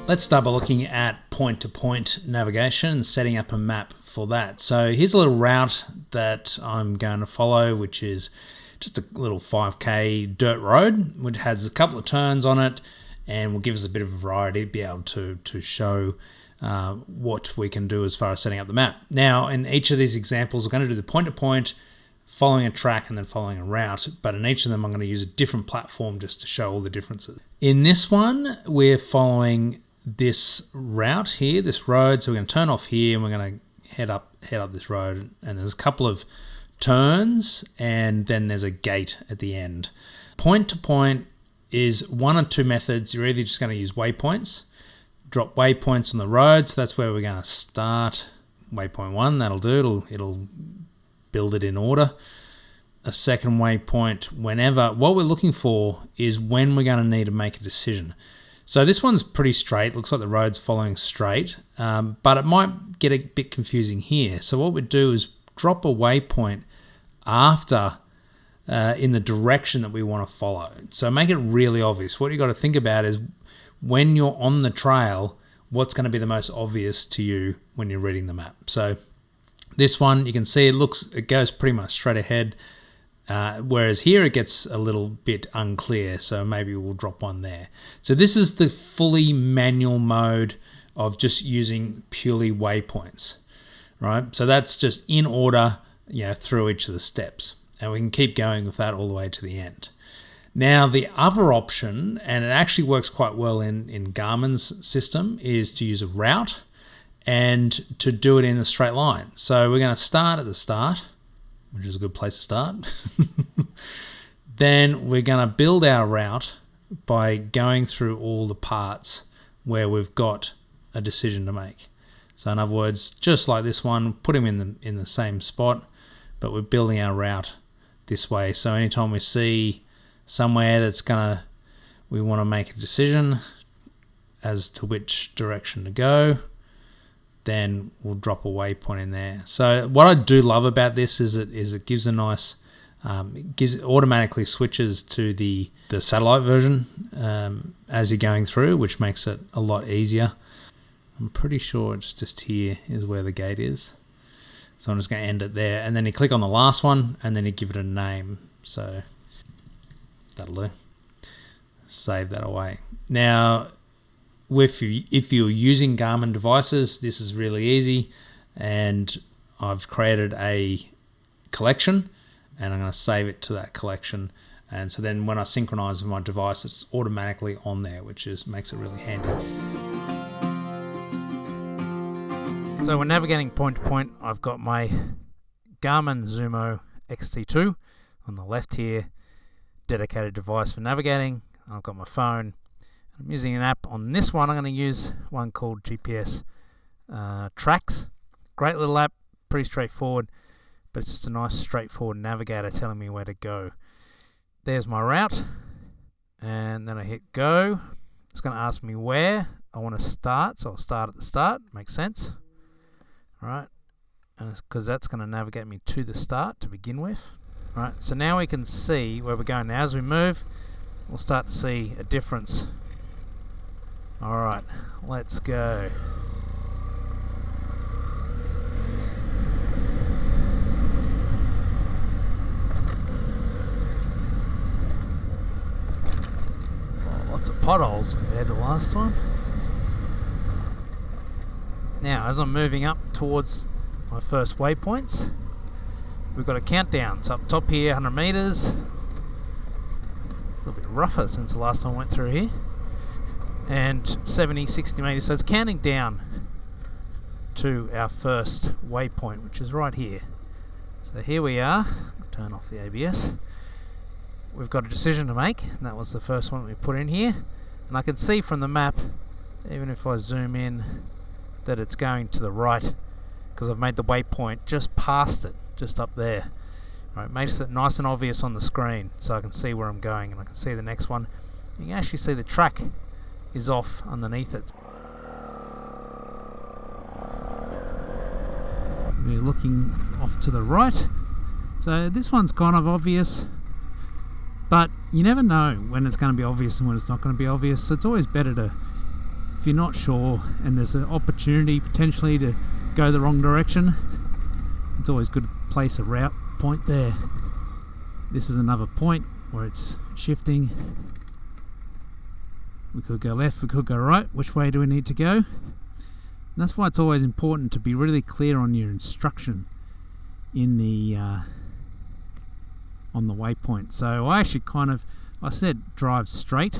Let's start by looking at point-to-point navigation and setting up a map for that. So here's a little route that I'm going to follow, which is just a little 5k dirt road, which has a couple of turns on it and will give us a bit of a variety, be able to show what we can do as far as setting up the map. Now, in each of these examples, we're going to do the point-to-point, following a track and then following a route, but in each of them I'm going to use a different platform just to show all the differences. In this one, we're following this route here, this road, so we're going to turn off here and we're going to head up this road, and there's a couple of turns and then there's a gate at the end. Point-to-point is one or two methods. You're either just going to use waypoints, drop waypoints on the road, so that's where we're going to start. Waypoint 1, that'll do, it'll build it in order. A second waypoint whenever. What we're looking for is when we're going to need to make a decision. So this one's pretty straight. Looks like the road's following straight, but it might get a bit confusing here. So what we do is drop a waypoint after in the direction that we want to follow. So make it really obvious. What you got to think about is when you're on the trail, what's going to be the most obvious to you when you're reading the map. So this one, you can see it goes pretty much straight ahead, whereas here it gets a little bit unclear, so maybe we'll drop one there. So this is the fully manual mode of just using purely waypoints, right? So that's just in order, through each of the steps, and we can keep going with that all the way to the end. Now, the other option, and it actually works quite well in Garmin's system, is to use a route and to do it in a straight line. So we're going to start at the start, which is a good place to start. Then we're going to build our route by going through all the parts where we've got a decision to make. So in other words, just like this one, put them in the same spot, but we're building our route this way. So anytime we see somewhere we want to make a decision as to which direction to go, then we'll drop a waypoint in there. So what I do love about this is it gives a nice, it automatically switches to the satellite version as you're going through, which makes it a lot easier. I'm pretty sure it's just here is where the gate is. So I'm just going to end it there. And then you click on the last one and then you give it a name. So that'll do. Save that away. Now, if you're using Garmin devices, this is really easy. And I've created a collection and I'm going to save it to that collection. And so then when I synchronize with my device, it's automatically on there, which makes it really handy. So we're navigating point to point. I've got my Garmin Zumo XT2 on the left here, dedicated device for navigating. I've got my phone. I'm using an app on this one. I'm going to use one called GPS Tracks. Great little app, pretty straightforward, but it's just a nice straightforward navigator telling me where to go. There's my route, and then I hit go. It's going to ask me where I want to start, so I'll start at the start. Makes sense. All right, and because that's going to navigate me to the start to begin with. All right, so now we can see where we're going. Now as we move, we'll start to see a difference. All right, let's go. Oh, lots of potholes compared to last time. Now, as I'm moving up towards my first waypoints, we've got a countdown. So up top here, 100 meters. A little bit rougher since the last time I went through here. And 70, 60 meters. So it's counting down to our first waypoint, which is right here. So here we are. I'll turn off the ABS. We've got a decision to make, and that was the first one we put in here. And I can see from the map, even if I zoom in, that it's going to the right because I've made the waypoint just past it, just up there. All right, makes it nice and obvious on the screen so I can see where I'm going, and I can see the next one. You can actually see the track is off underneath it. We're looking off to the right. So this one's kind of obvious, but you never know when it's going to be obvious and when it's not going to be obvious. So it's always better to if you're not sure and there's an opportunity potentially to go the wrong direction, it's always good to place a route point there. This is another point where it's shifting. We could go left, we could go right. Which way do we need to go? And that's why it's always important to be really clear on your instruction in the on the waypoint. So I actually I said drive straight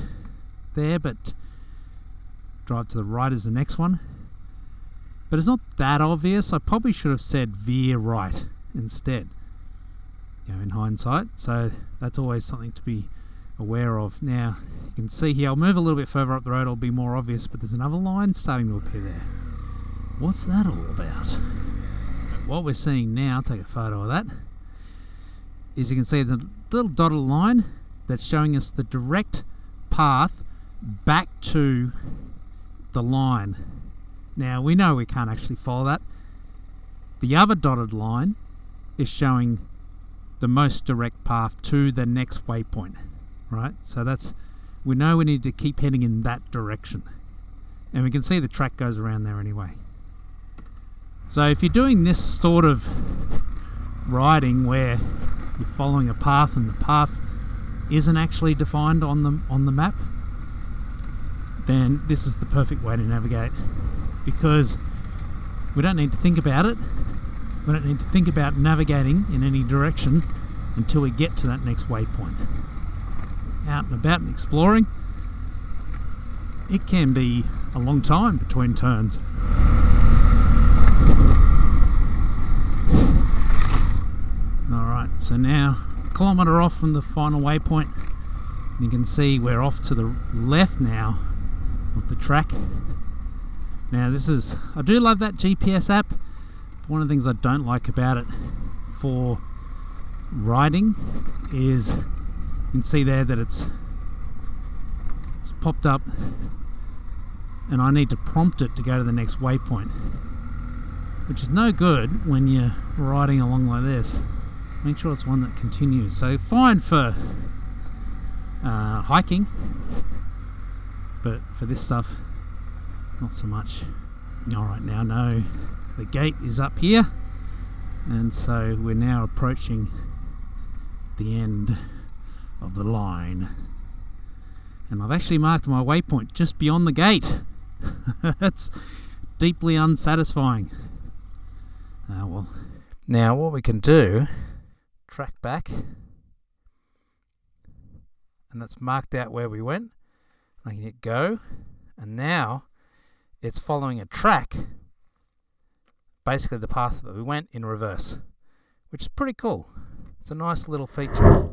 there, but drive to the right is the next one. But it's not that obvious. I probably should have said veer right instead, in hindsight. So that's always something to be aware of. Now you can see here, I'll move a little bit further up the road, it'll be more obvious, but there's another line starting to appear there. What's that all about? What we're seeing now, take a photo of that, is you can see the little dotted line that's showing us the direct path back to the line. Now we know we can't actually follow that. The other dotted line is showing the most direct path to the next waypoint, right? So we know we need to keep heading in that direction, and we can see the track goes around there anyway. So if you're doing this sort of riding where you're following a path and the path isn't actually defined on the map, then this is the perfect way to navigate, because we don't need to think about it. We don't need to think about navigating in any direction until we get to that next waypoint. Out and about and exploring, it can be a long time between turns. Alright, so now a kilometre off from the final waypoint, and you can see we're off to the left now of the track. Now I do love that GPS app. One of the things I don't like about it for riding is you can see there that it's popped up and I need to prompt it to go to the next waypoint, which is no good when you're riding along like this. Make sure it's one that continues. So fine for hiking, but for this stuff, not so much. Alright, now no, the gate is up here, and so we're now approaching the end of the line. And I've actually marked my waypoint just beyond the gate. That's deeply unsatisfying. Well, now what we can do, track back, and that's marked out where we went. I can hit go, and now it's following a track, basically the path that we went in reverse, which is pretty cool. It's a nice little feature.